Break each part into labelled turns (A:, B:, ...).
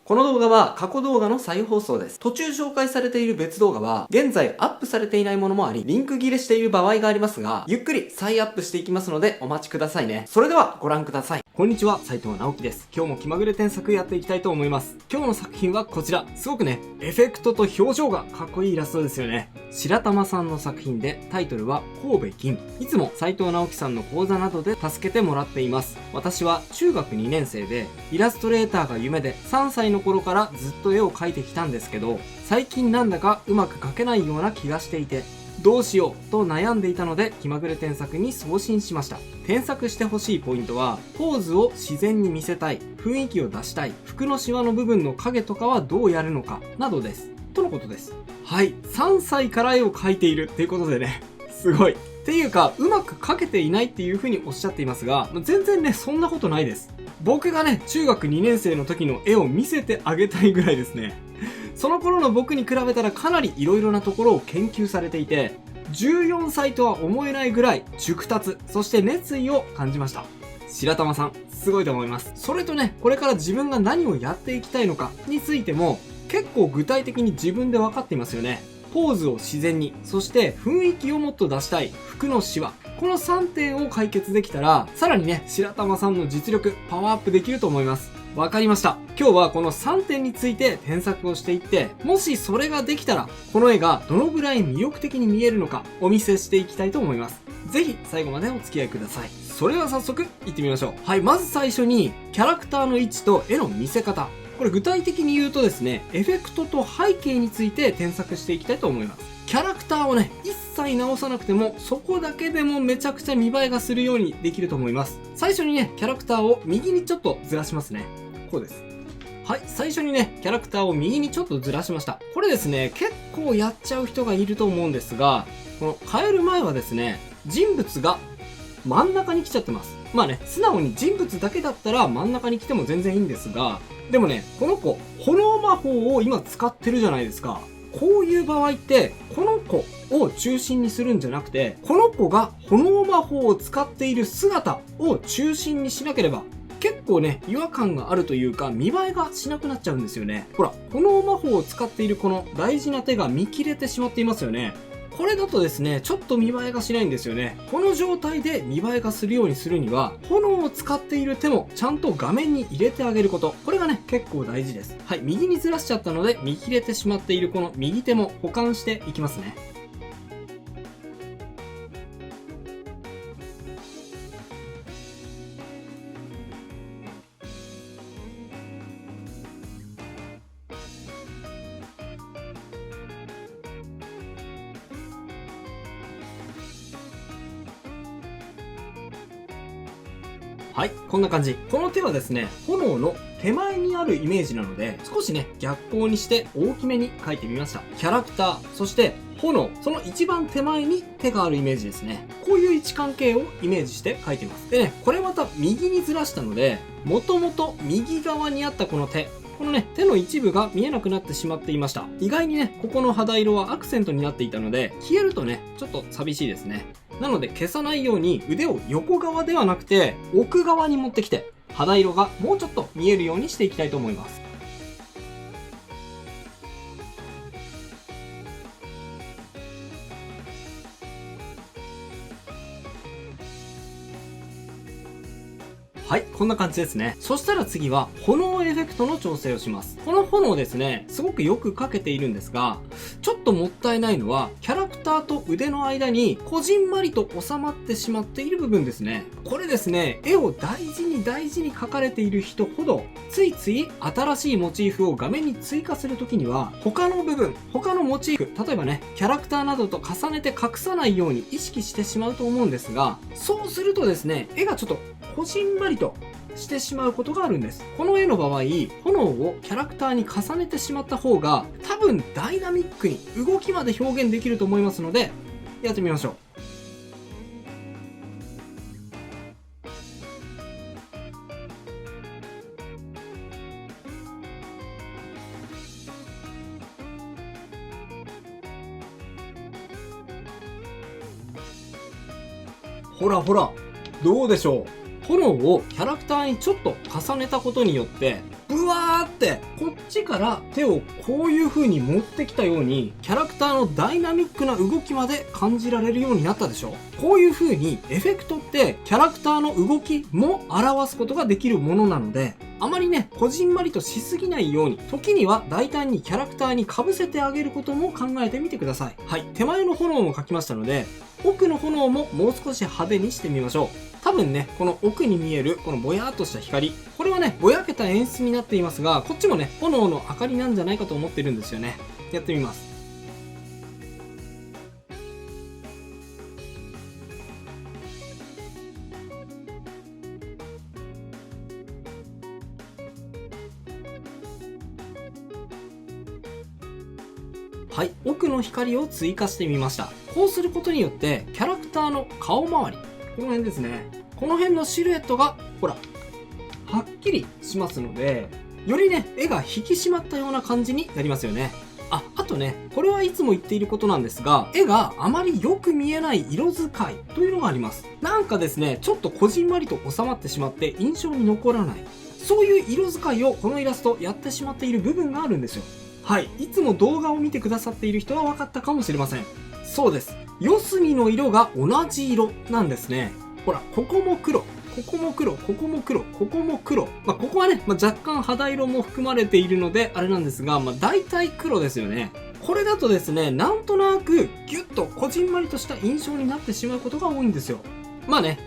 A: この動画は過去動画の再放送です。途中紹介されている別動画は現在アップされていないものもあり、リンク切れしている場合がありますが、ゆっくり再アップしていきますのでお待ちくださいね。それではご覧ください。こんにちは、斉藤直樹です。今日も気まぐれ添削やっていきたいと思います。今日の作品はこちら。すごくね、エフェクトと表情がかっこいいイラストですよね。白玉さんの作品で、タイトルは神戸銀。いつも斉藤直樹さんの講座などで助けてもらっています。私は中学2年生で、イラストレーターが夢で3歳の頃からずっと絵を描いてきたんですけど、最近なんだかうまく描けないような気がしていて、どうしようと悩んでいたので気まぐれ添削に送信しました。添削してほしいポイントは、ポーズを自然に見せたい、雰囲気を出したい、服のシワの部分の影とかはどうやるのかなどです。とのことです。はい、3歳から絵を描いているっていうことでね、すごい。っていうか、うまく描けていないっていう風におっしゃっていますが、全然ね、そんなことないです。僕がね、中学2年生の時の絵を見せてあげたいぐらいですね。その頃の僕に比べたらかなり色々なところを研究されていて、14歳とは思えないぐらい熟達、そして熱意を感じました。白玉さん、すごいと思います。それとね、これから自分が何をやっていきたいのかについても、結構具体的に自分で分かっていますよね。ポーズを自然に、そして雰囲気をもっと出したい、服のシワ。この3点を解決できたら、さらにね、白玉さんの実力、パワーアップできると思います。わかりました。今日はこの3点について添削をしていって、もしそれができたら、この絵がどのぐらい魅力的に見えるのかお見せしていきたいと思います。ぜひ最後までお付き合いください。それでは早速行ってみましょう。はい、まず最初にキャラクターの位置と絵の見せ方。これ具体的に言うとですね、エフェクトと背景について添削していきたいと思います。キャラクターをね、一切直さなくても、そこだけでもめちゃくちゃ見栄えがするようにできると思います。最初にね、キャラクターを右にちょっとずらしますね。こうです。はい、最初にね、キャラクターを右にちょっとずらしました。これですね、結構やっちゃう人がいると思うんですが、この変える前はですね、人物が真ん中に来ちゃってます。まあね、素直に人物だけだったら真ん中に来ても全然いいんですが、でもね、この子、炎魔法を今使ってるじゃないですか。こういう場合って、この子を中心にするんじゃなくて、この子が炎魔法を使っている姿を中心にしなければ、結構ね、違和感があるというか、見栄えがしなくなっちゃうんですよね。ほら、炎魔法を使っているこの大事な手が見切れてしまっていますよね。これだとですね、ちょっと見栄えがしないんですよね。この状態で見栄えがするようにするには、炎を使っている手もちゃんと画面に入れてあげること。これがね、結構大事です。はい、右にずらしちゃったので、見切れてしまっているこの右手も保管していきますね。はい、こんな感じ。この手はですね、炎の手前にあるイメージなので、少しね、逆光にして大きめに描いてみました。キャラクター、そして炎、その一番手前に手があるイメージですね。こういう位置関係をイメージして描いています。でね、これまた右にずらしたので、もともと右側にあったこの手、このね、手の一部が見えなくなってしまっていました。意外にね、ここの肌色はアクセントになっていたので、消えるとね、ちょっと寂しいですね。なので消さないように腕を横側ではなくて奥側に持ってきて肌色がもうちょっと見えるようにしていきたいと思います。はい、こんな感じですね。そしたら次は炎エフェクトの調整をします。この炎ですね、すごくよく描けているんですが、ちょっともったいないのは、キャラクターと腕の間にこじんまりと収まってしまっている部分ですね。これですね、絵を大事に描かれている人ほど、ついつい新しいモチーフを画面に追加するときには、他の部分、他のモチーフ、例えばね、キャラクターなどと重ねて隠さないように意識してしまうと思うんですが、そうするとですね、絵がちょっとこじんまりとしてしまうことがあるんです。この絵の場合、炎をキャラクターに重ねてしまった方が、多分ダイナミックに動きまで表現できると思いますので、やってみましょう。ほらほら、どうでしょう。炎をキャラクターにちょっと重ねたことによって、ふわーってこっちから手をこういう風に持ってきたようにキャラクターのダイナミックな動きまで感じられるようになったでしょ。こういう風にエフェクトってキャラクターの動きも表すことができるものなので、あまりねこじんまりとしすぎないように、時には大胆にキャラクターに被せてあげることも考えてみてください。はい、手前の炎も描きましたので、奥の炎ももう少し派手にしてみましょう。多分ね、この奥に見えるこのぼやーっとした光、これはねぼやけた演出になっていますが、こっちもね炎の明かりなんじゃないかと思ってるんですよね。やってみます。はい、奥の光を追加してみました。こうすることによってキャラクターの顔周り、この辺ですね、この辺のシルエットがほらはっきりしますので、よりね絵が引き締まったような感じになりますよね。あとね、これはいつも言っていることなんですが、絵があまりよく見えない色使いというのがあります。なんかですね、ちょっとこじんまりと収まってしまって印象に残らない、そういう色使いをこのイラストやってしまっている部分があるんですよ。はい、いつも動画を見てくださっている人は分かったかもしれません。そうです、四隅の色が同じ色なんですね。ほら、ここも黒、ここも黒、ここも黒、ここも黒。ここはね、若干肌色も含まれているのであれなんですが、大体黒ですよね。これだとですね、なんとなくギュッとこじんまりとした印象になってしまうことが多いんですよ。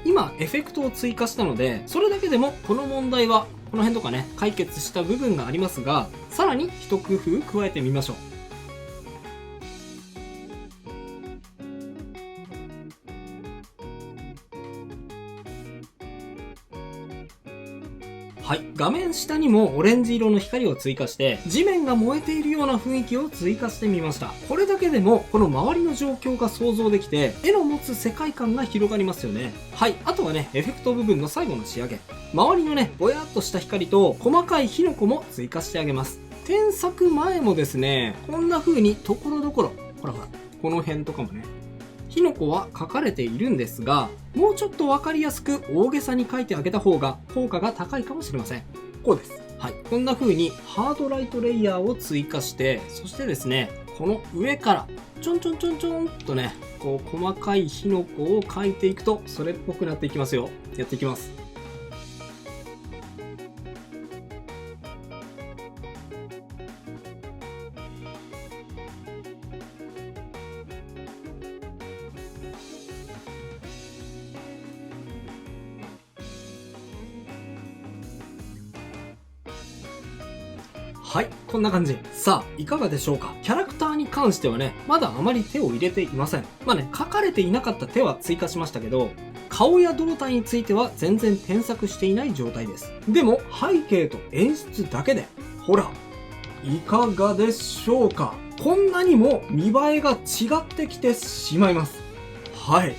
A: 今エフェクトを追加したので、それだけでもこの問題はこの辺とかね解決した部分がありますが、さらに一工夫加えてみましょう。はい、画面下にもオレンジ色の光を追加して地面が燃えているような雰囲気を追加してみました。これだけでもこの周りの状況が想像できて、絵の持つ世界観が広がりますよね。はい、あとはねエフェクト部分の最後の仕上げ、周りのねぼやっとした光と細かい火の粉も追加してあげます。添削前もですね、こんな風にところどころ、ほらほらこの辺とかもね火の粉は描かれているんですが、もうちょっと分かりやすく大げさに描いてあげた方が効果が高いかもしれません。こうです。はい、こんな風にハードライトレイヤーを追加して、そしてですねこの上からちょんちょんちょんちょんとねこう細かい火の粉を描いていくとそれっぽくなっていきますよ。やっていきます。はい、こんな感じ。さあ、いかがでしょうか。キャラクターに関してはね、まだあまり手を入れていません。描かれていなかった手は追加しましたけど、顔や胴体については全然添削していない状態です。でも、背景と演出だけで、ほら、いかがでしょうか。こんなにも見栄えが違ってきてしまいます。はい、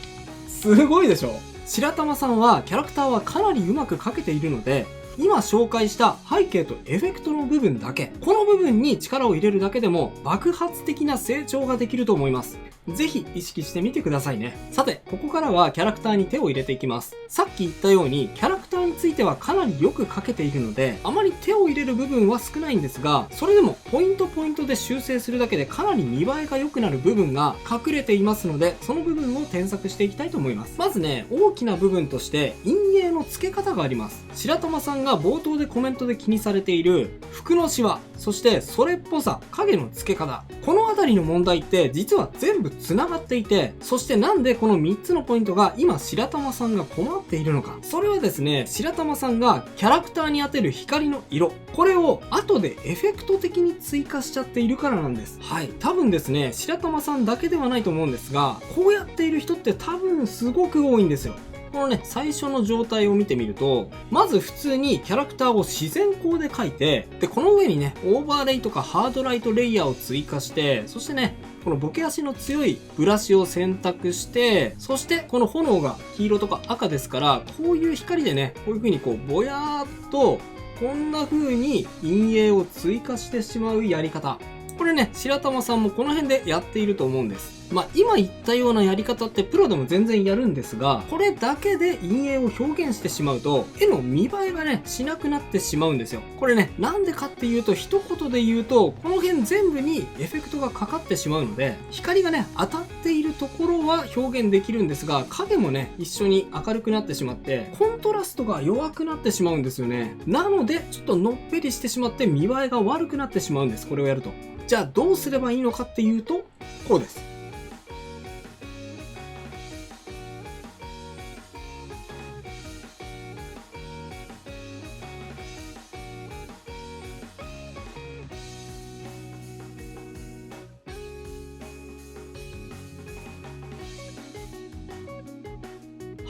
A: すごいでしょ。白玉さんはキャラクターはかなりうまく描けているので、今紹介した背景とエフェクトの部分だけ、この部分に力を入れるだけでも爆発的な成長ができると思います。ぜひ意識してみてくださいね。さて、ここからはキャラクターに手を入れていきます。さっき言ったようにキャラクターについてはかなりよく描けているので、あまり手を入れる部分は少ないんですが、それでもポイントポイントで修正するだけでかなり見栄えが良くなる部分が隠れていますので、その部分を添削していきたいと思います。まずね、大きな部分として陰影の付け方があります。白玉さんが冒頭でコメントで気にされている服のシワ、そしてそれっぽさ、影の付け方、このあたりの問題って実は全部繋がっていて、そしてなんでこの3つのポイントが今白玉さんが困っているのか。それはですね、白玉さんがキャラクターに当てる光の色、これを後でエフェクト的に追加しちゃっているからなんです。はい、多分ですね、白玉さんだけではないと思うんですが、こうやっている人って多分すごく多いんですよ。このね、最初の状態を見てみると、まず普通にキャラクターを自然光で描いて、で、この上にね、オーバーレイとかハードライトレイヤーを追加して、そしてね、このボケ足の強いブラシを選択して、そしてこの炎が黄色とか赤ですから、こういう光でね、こういう風にこう、ぼやーっと、こんな風に陰影を追加してしまうやり方。これね、白玉さんもこの辺でやっていると思うんです。今言ったようなやり方ってプロでも全然やるんですが、これだけで陰影を表現してしまうと、絵の見栄えがね、しなくなってしまうんですよ。これね、なんでかっていうと、一言で言うと、この辺全部にエフェクトがかかってしまうので、光がね、当たっているところは表現できるんですが、影もね、一緒に明るくなってしまって、コントラストが弱くなってしまうんですよね。なので、ちょっとのっぺりしてしまって見栄えが悪くなってしまうんです。これをやると。じゃあどうすればいいのかっていうと、こうです。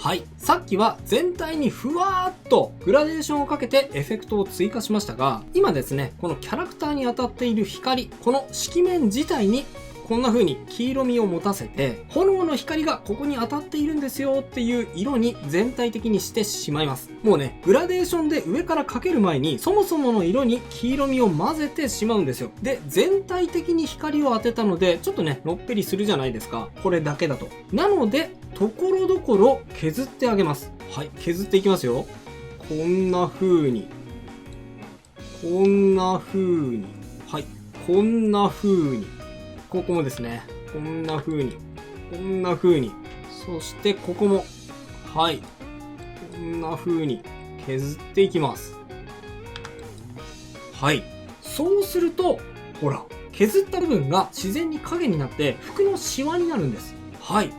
A: はい。さっきは全体にふわーっとグラデーションをかけてエフェクトを追加しましたが、今ですね、このキャラクターに当たっている光、この色面自体にこんな風に黄色みを持たせて、炎の光がここに当たっているんですよっていう色に全体的にしてしまいます。もうね、グラデーションで上からかける前に、そもそもの色に黄色みを混ぜてしまうんですよ。で、全体的に光を当てたので、ちょっとね、のっぺりするじゃないですか。これだけだと。なので、ところどころ削ってあげます。はい、削っていきますよ。こんな風に。こんな風に。はい、こんな風に。ここもですね、こんな風に、こんな風に、そしてここも、はい、こんな風に削っていきます。はい。そうすると、ほら、削った部分が自然に影になって服のシワになるんです。はい。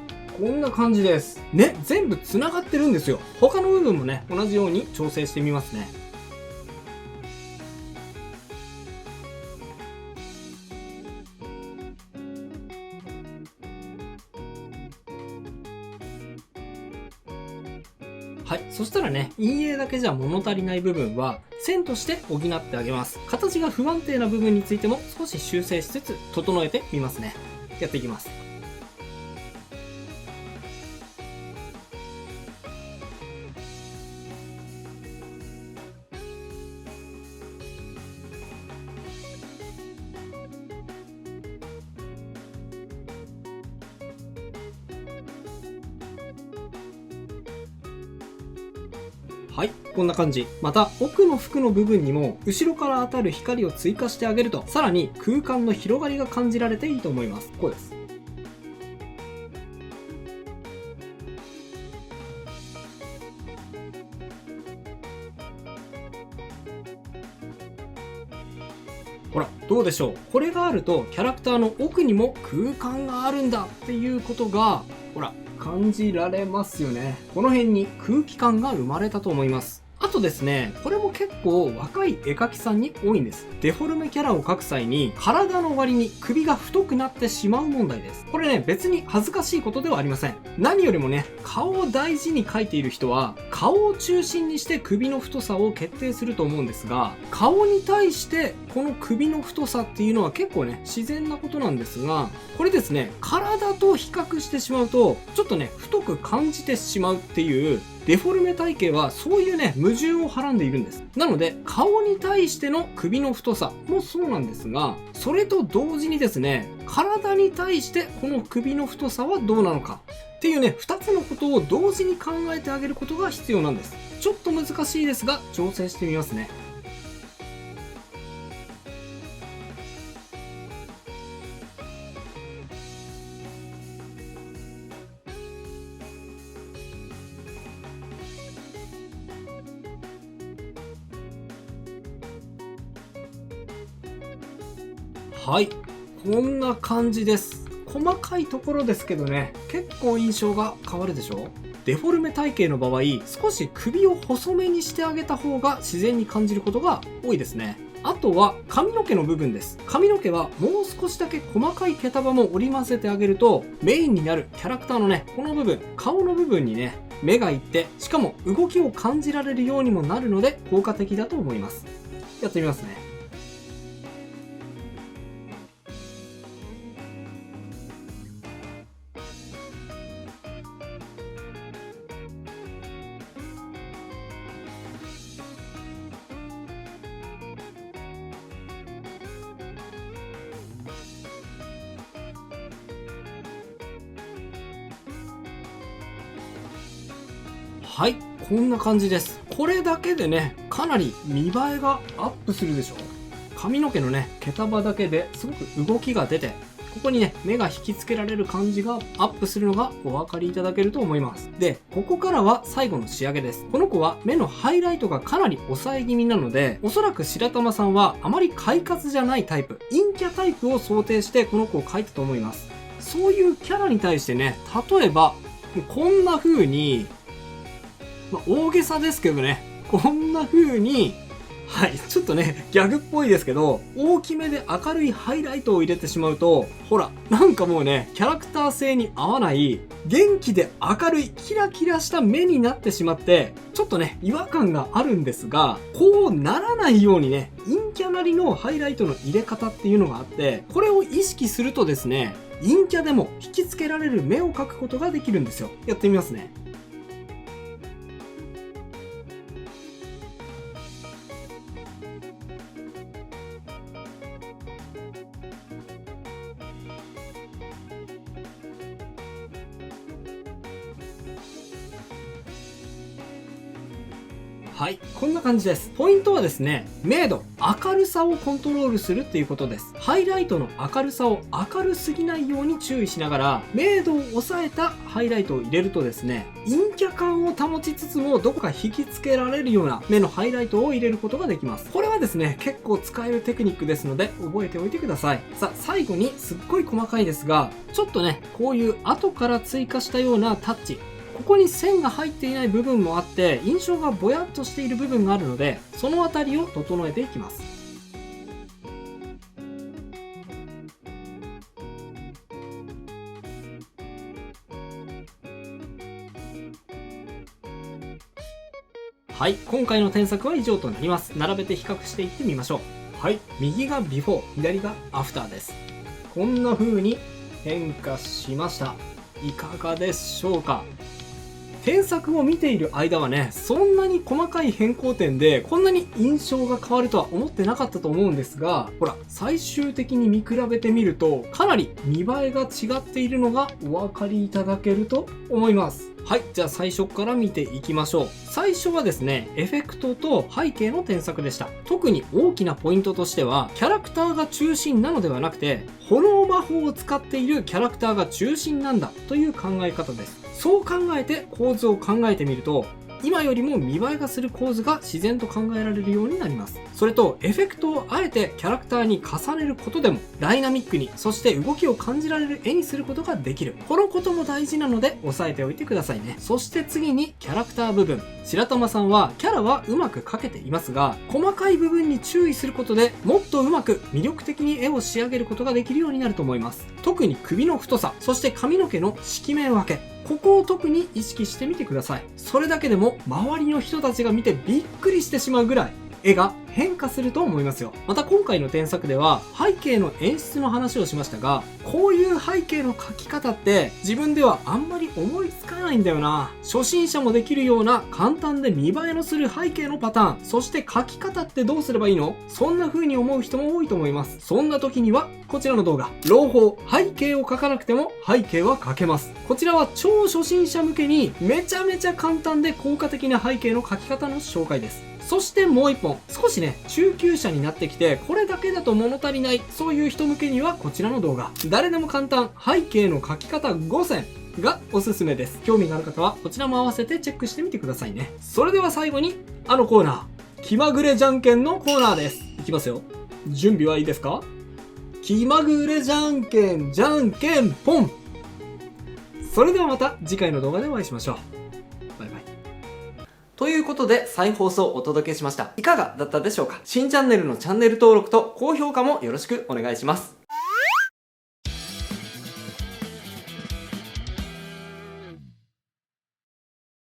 A: こんな感じです。ね、全部繋がってるんですよ。他の部分もね、同じように調整してみますね。はい。そしたらね、陰影だけじゃ物足りない部分は、線として補ってあげます。形が不安定な部分についても少し修正しつつ、整えてみますね。やっていきます。はい、こんな感じ。また、奥の服の部分にも、後ろから当たる光を追加してあげると、さらに空間の広がりが感じられていいと思います。こうです。ほら、どうでしょう。これがあると、キャラクターの奥にも空間があるんだっていうことが、ほら、感じられますよね。この辺に空気感が生まれたと思います。あとですね、これも結構若い絵描きさんに多いんです。デフォルメキャラを描く際に体の割に首が太くなってしまう問題です。これね、別に恥ずかしいことではありません。何よりもね、顔を大事に描いている人は顔を中心にして首の太さを決定すると思うんですが、顔に対してこの首の太さっていうのは結構ね、自然なことなんですが、これですね、体と比較してしまうと、ちょっとね、太く感じてしまうっていうデフォルメ体型はそういうね、矛盾をはらんでいるんです。なので、顔に対しての首の太さもそうなんですが、それと同時にですね、体に対してこの首の太さはどうなのかっていうね、2つのことを同時に考えてあげることが必要なんです。ちょっと難しいですが、調整してみますね。はい。こんな感じです。細かいところですけどね、結構印象が変わるでしょ？デフォルメ体型の場合、少し首を細めにしてあげた方が自然に感じることが多いですね。あとは髪の毛の部分です。髪の毛はもう少しだけ細かい毛束も織り交ぜてあげると、メインになるキャラクターのね、この部分、顔の部分にね、目がいって、しかも動きを感じられるようにもなるので効果的だと思います。やってみますね。はい、こんな感じです。これだけでね、かなり見栄えがアップするでしょ。髪の毛のね、毛束だけですごく動きが出て、ここにね、目が引きつけられる感じがアップするのがお分かりいただけると思います。で、ここからは最後の仕上げです。この子は目のハイライトがかなり抑え気味なので、おそらく白玉さんはあまり快活じゃないタイプ、陰キャタイプを想定してこの子を描いたと思います。そういうキャラに対してね、例えば、こんな風に、大げさですけどね、こんな風に、はい、ちょっとね、ギャグっぽいですけど、大きめで明るいハイライトを入れてしまうと、ほら、なんかもうね、キャラクター性に合わない、元気で明るい、キラキラした目になってしまって、ちょっとね、違和感があるんですが、こうならないようにね、陰キャなりのハイライトの入れ方っていうのがあって、これを意識するとですね、陰キャでも引きつけられる目を描くことができるんですよ。やってみますね。はい、こんな感じです。ポイントはですね、明度、明るさをコントロールするっていうことです。ハイライトの明るさを明るすぎないように注意しながら、明度を抑えたハイライトを入れるとですね、陰キャ感を保ちつつもどこか引きつけられるような目のハイライトを入れることができます。これはですね、結構使えるテクニックですので、覚えておいてください。さあ、最後にすっごい細かいですが、ちょっとね、こういう後から追加したようなタッチ、ここに線が入っていない部分もあって印象がぼやっとしている部分があるので、そのあたりを整えていきます。はい、今回の添削は以上となります。並べて比較していってみましょう。はい、右がビフォー、左がアフターです。こんな風に変化しました。いかがでしょうか。添削を見ている間はね、そんなに細かい変更点でこんなに印象が変わるとは思ってなかったと思うんですが、ほら、最終的に見比べてみるとかなり見栄えが違っているのがお分かりいただけると思います。はい、じゃあ最初から見ていきましょう。最初はですね、エフェクトと背景の添削でした。特に大きなポイントとしては、キャラクターが中心なのではなくて、炎魔法を使っているキャラクターが中心なんだという考え方です。そう考えて構図を考えてみると、今よりも見栄えがする構図が自然と考えられるようになります。それとエフェクトをあえてキャラクターに重ねることでもダイナミックに、そして動きを感じられる絵にすることができる。このことも大事なので押さえておいてくださいね。そして次にキャラクター部分。白玉さんはキャラはうまく描けていますが、細かい部分に注意することでもっとうまく魅力的に絵を仕上げることができるようになると思います。特に首の太さ、そして髪の毛の色面分け、ここを特に意識してみてください。それだけでも周りの人たちが見てびっくりしてしまうぐらい絵が変化すると思いますよ。また今回の添削では背景の演出の話をしましたが、こういう背景の描き方って自分ではあんまり思いつかないんだよな。初心者もできるような簡単で見栄えのする背景のパターン、そして描き方ってどうすればいいの？そんな風に思う人も多いと思います。そんな時にはこちらの動画、朗報、背景を描かなくても背景は描けます。こちらは超初心者向けにめちゃめちゃ簡単で効果的な背景の描き方の紹介です。そしてもう一本、少しね、中級者になってきて、これだけだと物足りない、そういう人向けにはこちらの動画。誰でも簡単、背景の描き方5選がおすすめです。興味がある方はこちらも合わせてチェックしてみてくださいね。それでは最後に、あのコーナー、気まぐれじゃんけんのコーナーです。いきますよ。準備はいいですか？気まぐれじゃんけん、じゃんけんポン。それではまた次回の動画でお会いしましょう。バイバイ。ということで再放送をお届けしました。いかがだったでしょうか？新チャンネルのチャンネル登録と高評価もよろしくお願いします。